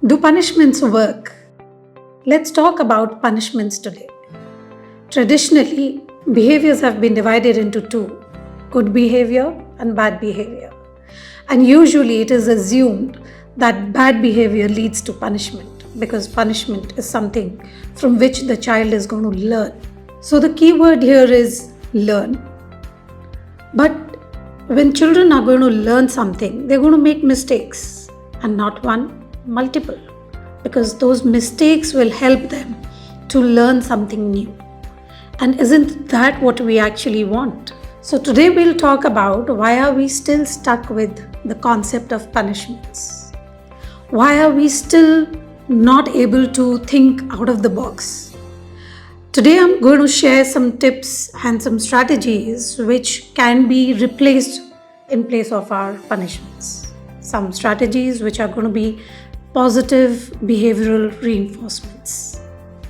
Do punishments work? Let's talk about punishments today. Traditionally, behaviors have been divided into two: good behavior and bad behavior. And usually it is assumed that bad behavior leads to punishment because punishment is something from which the child is going to learn. So the key word here is learn. But when children are going to learn something, they're going to make mistakes, and not one, multiple, because those mistakes will help them to learn something new. And isn't that what we actually want? So today we'll talk about why are we still stuck with the concept of punishments? Why are we still not able to think out of the box? Today I'm going to share some tips and some strategies which can be replaced in place of our punishments. Some strategies which are going to be positive behavioral reinforcements.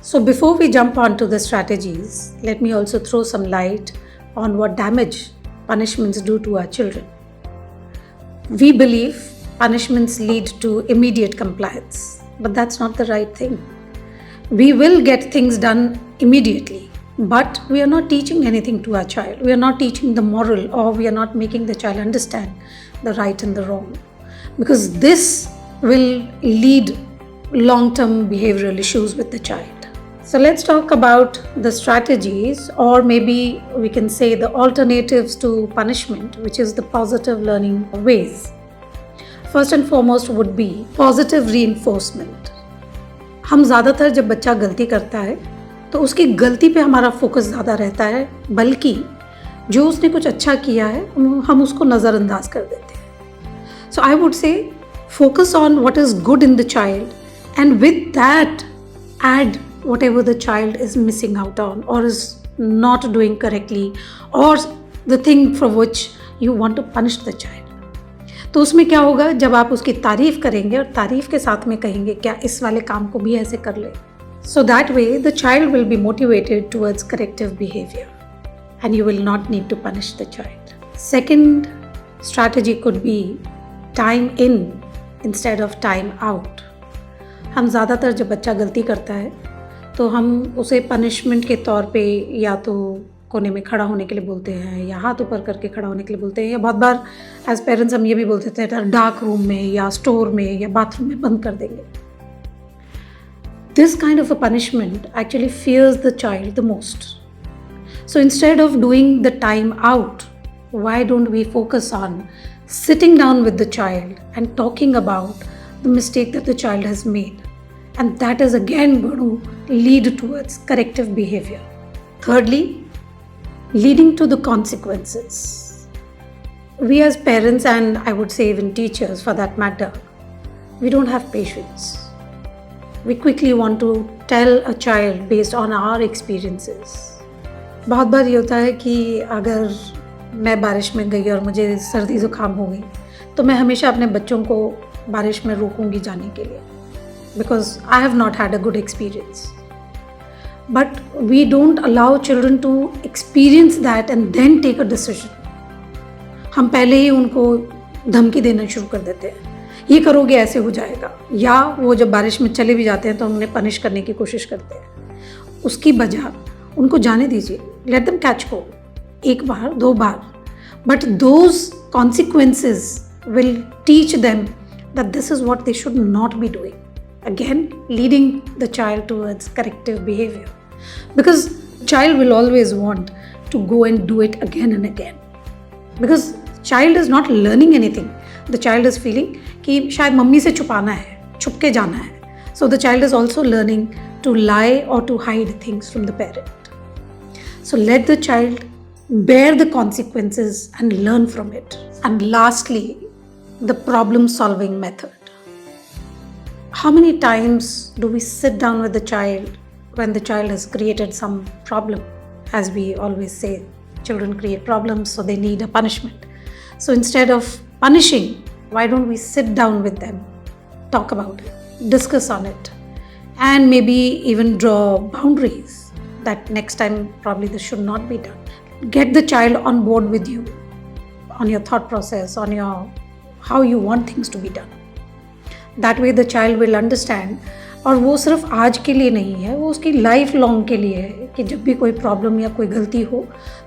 So before we jump onto the strategies, let me also throw some light on what damage punishments do to our children. We believe punishments lead to immediate compliance, but that's not the right thing. We will get things done immediately, but we are not teaching anything to our child. We are not teaching the moral, or we are not making the child understand the right and the wrong, because this will lead long-term behavioral issues with the child. So let's talk about the strategies, or maybe we can say the alternatives to punishment, which is the positive learning ways. First and foremost would be positive reinforcement. हम ज़्यादातर जब बच्चा गलती करता है तो उसकी गलती पे हमारा फोकस ज़्यादा रहता है, बल्कि जो उसने कुछ अच्छा किया है हम उसको नज़रअंदाज कर देते हैं. So I would say focus on what is good in the child, and with that add whatever the child is missing out on or is not doing correctly, or the thing for which you want to punish the child. तो उसमें क्या होगा, जब आप उसकी तारीफ करेंगे और तारीफ के साथ में कहेंगे क्या इस वाले काम को भी ऐसे कर ले, so that way the child will be motivated towards corrective behavior and you will not need to punish the child. Second strategy could be time in instead of time out. हम ज़्यादातर जब बच्चा गलती करता है तो हम उसे पनिशमेंट के तौर पे या तो कोने में खड़ा होने के लिए बोलते हैं, या हाथ ऊपर करके खड़ा होने के लिए बोलते हैं, या बहुत बार एज पेरेंट्स हम ये भी बोलते थे डार्क रूम में या स्टोर में या बाथरूम में बंद कर देंगे. This kind of a punishment actually fears the child the most. So instead of doing the time out, why don't we focus on sitting down with the child and talking about the mistake that the child has made? And that is again going to lead towards corrective behavior. Thirdly, leading to the consequences. We as parents, and I would say even teachers for that matter, we don't have patience. We quickly want to tell a child based on our experiences. बहुत बार ये होता है कि अगर मैं बारिश में गई और मुझे सर्दी ज़ुकाम हो गई तो मैं हमेशा अपने बच्चों को बारिश में रोकूंगी जाने के लिए, because I have not had a good experience. But we don't allow children to experience that and then take a decision. हम पहले ही उनको धमकी देना शुरू कर देते हैं, ये करोगे ऐसे हो जाएगा, या वो जब बारिश में चले भी जाते हैं तो हम उन्हें पनिश करने की कोशिश करते हैं. उसकी बजाय उनको जाने दीजिए, let them catch cold. एक बार दो बार, but those consequences will teach them that this is what they should not be doing. Again, leading the child towards corrective behavior. Because child will always want to go and do it again and again. Because child is not learning anything. The child is feeling कि शायद mummy से छुपाना है, छुप के जाना है. So the child is also learning to lie or to hide things from the parent. So let the child bear the consequences and learn from it. And lastly, the problem solving method. How many times do we sit down with the child when the child has created some problem? As we always say, children create problems, so they need a punishment. So instead of punishing, why don't we sit down with them, talk about it, discuss on it, and maybe even draw boundaries that next time probably this should not be done. Get the child on board with you on your thought process, on your how you want things to be done. That way the child will understand. और वो सिर्फ आज के लिए नहीं है, वो उसकी लाइफ लॉन्ग के लिए है कि जब भी कोई प्रॉब्लम या कोई गलती हो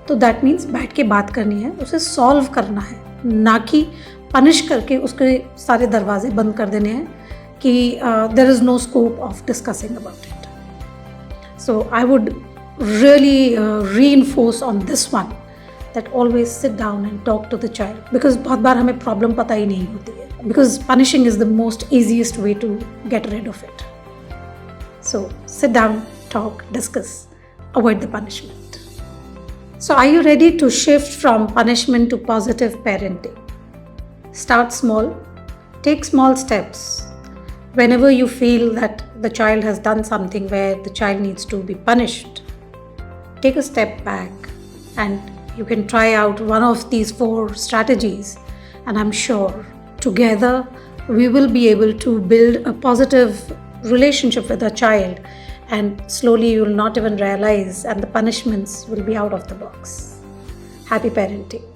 तो दैट मीन्स बैठ के बात करनी है, उसे सॉल्व करना है, ना कि पनिश करके उसके सारे दरवाजे बंद कर देने हैं कि there is no scope of discussing about it. So I would really reinforce on this one that always sit down and talk to the child, because बहुत बार हमें प्रॉब्लम पता ही नहीं होती है, because punishing is the most easiest way to get rid of it. So sit down, talk, discuss, avoid the punishment. So are you ready to shift from punishment to positive parenting? Start small, take small steps. Whenever you feel that the child has done something where the child needs to be punished, take a step back and you can try out one of these 4 strategies, and I'm sure together we will be able to build a positive relationship with a child, and slowly you will not even realize, and the punishments will be out of the box. Happy parenting.